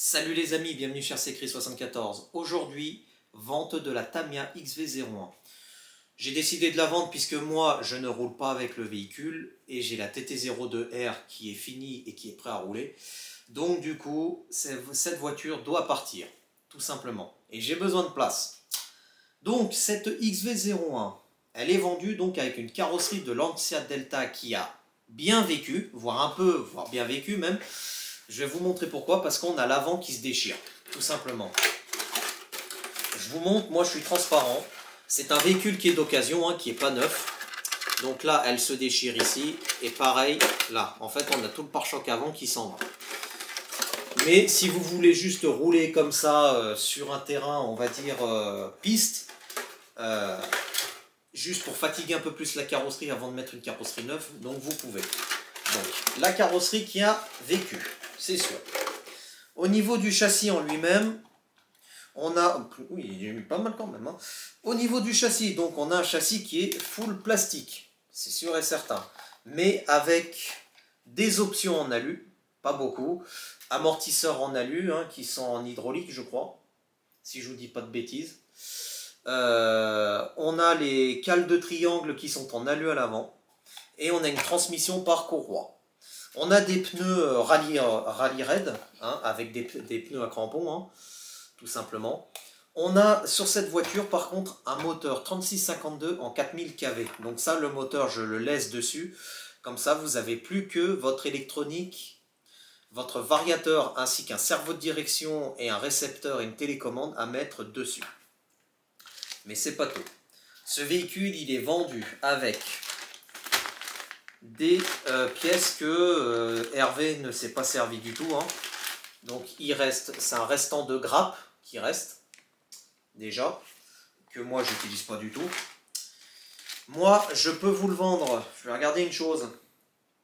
Salut les amis, bienvenue chez CRI74. Aujourd'hui, vente de la Tamiya XV01. J'ai décidé de la vendre puisque moi, je ne roule pas avec le véhicule et j'ai la TT02R qui est finie et qui est prête à rouler. Donc du coup, cette voiture doit partir, tout simplement. Et j'ai besoin de place. Donc cette XV01, elle est vendue donc avec une carrosserie de Lancia Delta qui a bien vécu, voire bien vécu même. Je vais vous montrer pourquoi, parce qu'on a l'avant qui se déchire, tout simplement. Je vous montre, moi je suis transparent. C'est un véhicule qui est d'occasion, hein, qui n'est pas neuf. Donc là, elle se déchire ici. Et pareil, là, en fait, on a tout le pare-choc avant qui s'en va. Mais si vous voulez juste rouler comme ça, sur un terrain, on va dire piste, juste pour fatiguer un peu plus la carrosserie avant de mettre une carrosserie neuve, donc vous pouvez. Donc, la carrosserie qui a vécu, c'est sûr. Au niveau du châssis en lui-même, on a... Oui, il est pas mal quand même. Hein. Au niveau du châssis, donc on a un châssis qui est full plastique, c'est sûr et certain. Mais avec des options en alu, pas beaucoup. Amortisseurs en alu, hein, qui sont en hydraulique, je crois. Si je vous dis pas de bêtises. On a les cales de triangle qui sont en alu à l'avant. Et on a une transmission par courroie. On a des pneus rallye raid, hein, avec des pneus à crampons, hein, tout simplement. On a sur cette voiture par contre un moteur 3652 en 4000 kV. Donc ça, le moteur, je le laisse dessus. Comme ça, vous n'avez plus que votre électronique, votre variateur ainsi qu'un servot de direction et un récepteur et une télécommande à mettre dessus. Mais c'est pas tout. Ce véhicule, il est vendu avec des pièces que Hervé ne s'est pas servi du tout. Hein. Donc il reste, c'est un restant de grappe qui reste, déjà, que moi j'utilise pas du tout. Moi, je peux vous le vendre. Je vais regarder une chose.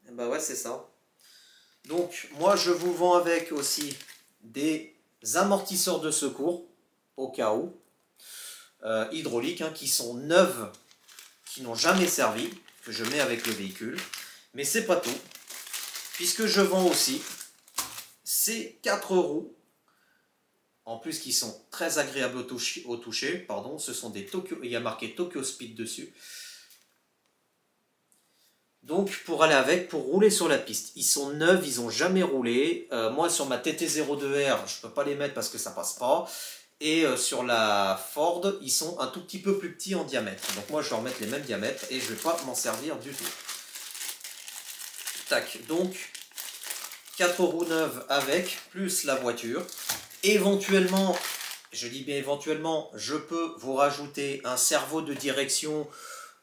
Et bah ouais, c'est ça. Donc moi, je vous vends avec aussi des amortisseurs de secours, au cas où, hydrauliques, hein, qui sont neuves, qui n'ont jamais servi, que je mets avec le véhicule. Mais c'est pas tout, puisque je vends aussi ces 4 roues, en plus qui sont très agréables au toucher, pardon, ce sont des Tokyo, il y a marqué Tokyo Speed dessus. Donc pour aller avec, pour rouler sur la piste, ils sont neufs, ils n'ont jamais roulé. Moi sur ma TT02R, je ne peux pas les mettre parce que ça passe pas. Et sur la Ford, ils sont un tout petit peu plus petits en diamètre. Donc moi je vais remettre les mêmes diamètres et je ne vais pas m'en servir du tout. Tac, donc 4 roues neuves avec, plus la voiture. Éventuellement, je dis bien éventuellement, je peux vous rajouter un servot de direction,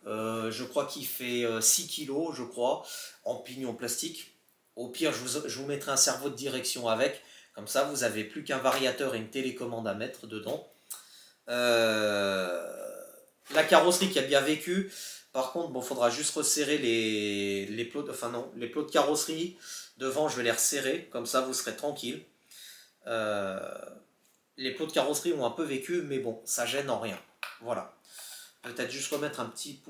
je crois qu'il fait 6 kg, je crois, en pignon plastique. Au pire, je vous mettrai un servot de direction avec. Comme ça, vous n'avez plus qu'un variateur et une télécommande à mettre dedans. La carrosserie qui a bien vécu. Par contre, bon, faudra juste resserrer les plots, enfin non, les plots de carrosserie. Devant, je vais les resserrer. Comme ça, vous serrez tranquille. Les plots de carrosserie ont un peu vécu, mais bon, ça gêne en rien. Voilà. Peut-être juste remettre un petit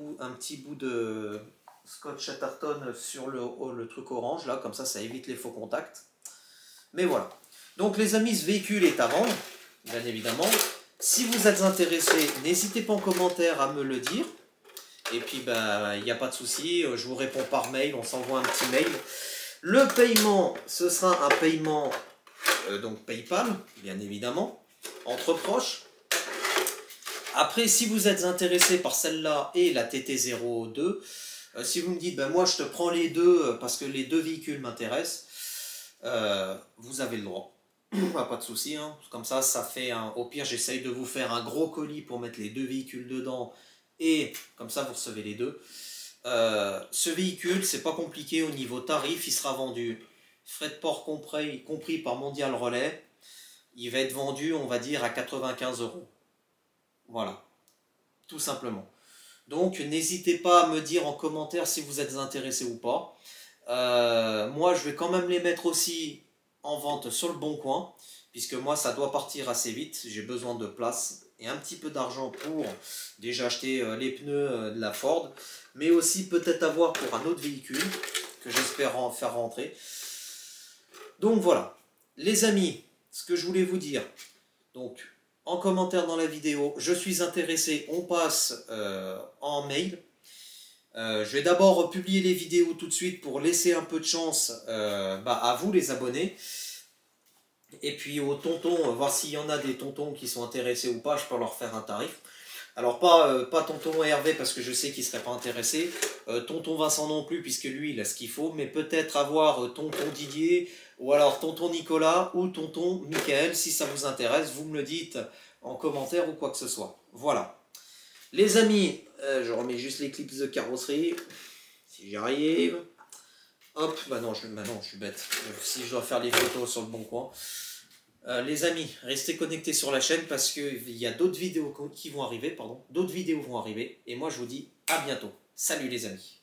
bout de scotch Chatterton sur le truc orange, là, comme ça évite les faux contacts. Mais voilà. Donc les amis, ce véhicule est à vendre, bien évidemment. Si vous êtes intéressés, n'hésitez pas en commentaire à me le dire. Et puis, ben, il n'y a pas de souci, je vous réponds par mail, on s'envoie un petit mail. Le paiement, ce sera un paiement, donc PayPal, bien évidemment, entre proches. Après, si vous êtes intéressé par celle-là et la TT02, si vous me dites, ben moi je te prends les deux parce que les deux véhicules m'intéressent, vous avez le droit. Pas de souci, hein. Comme ça fait un... Au pire, j'essaye de vous faire un gros colis pour mettre les deux véhicules dedans et comme ça vous recevez les deux. Ce véhicule, c'est pas compliqué au niveau tarif, il sera vendu frais de port compris par Mondial Relais. Il va être vendu, on va dire, à 95 €. Voilà, tout simplement. Donc n'hésitez pas à me dire en commentaire si vous êtes intéressé ou pas. Moi, je vais quand même les mettre aussi en vente sur le Bon Coin, puisque moi, ça doit partir assez vite. J'ai besoin de place et un petit peu d'argent pour déjà acheter les pneus de la Ford, mais aussi peut-être avoir pour un autre véhicule que j'espère faire rentrer. Donc voilà, les amis, ce que je voulais vous dire, donc en commentaire dans la vidéo, je suis intéressé, on passe en mail. Je vais d'abord publier les vidéos tout de suite pour laisser un peu de chance à vous les abonnés. Et puis aux tontons, voir s'il y en a des tontons qui sont intéressés ou pas, je peux leur faire un tarif. Alors pas tonton Hervé parce que je sais qu'il ne serait pas intéressé, tonton Vincent non plus puisque lui il a ce qu'il faut, mais peut-être avoir tonton Didier ou alors tonton Nicolas ou tonton Michael si ça vous intéresse, vous me le dites en commentaire ou quoi que ce soit. Voilà. Les amis, je remets juste les clips de carrosserie, si j'y arrive. Hop, bah non, je suis bête. Si je dois faire les photos sur le bon coin. Les amis, restez connectés sur la chaîne parce qu'il y a d'autres vidéos qui vont arriver, d'autres vidéos vont arriver. Et moi, je vous dis à bientôt. Salut les amis.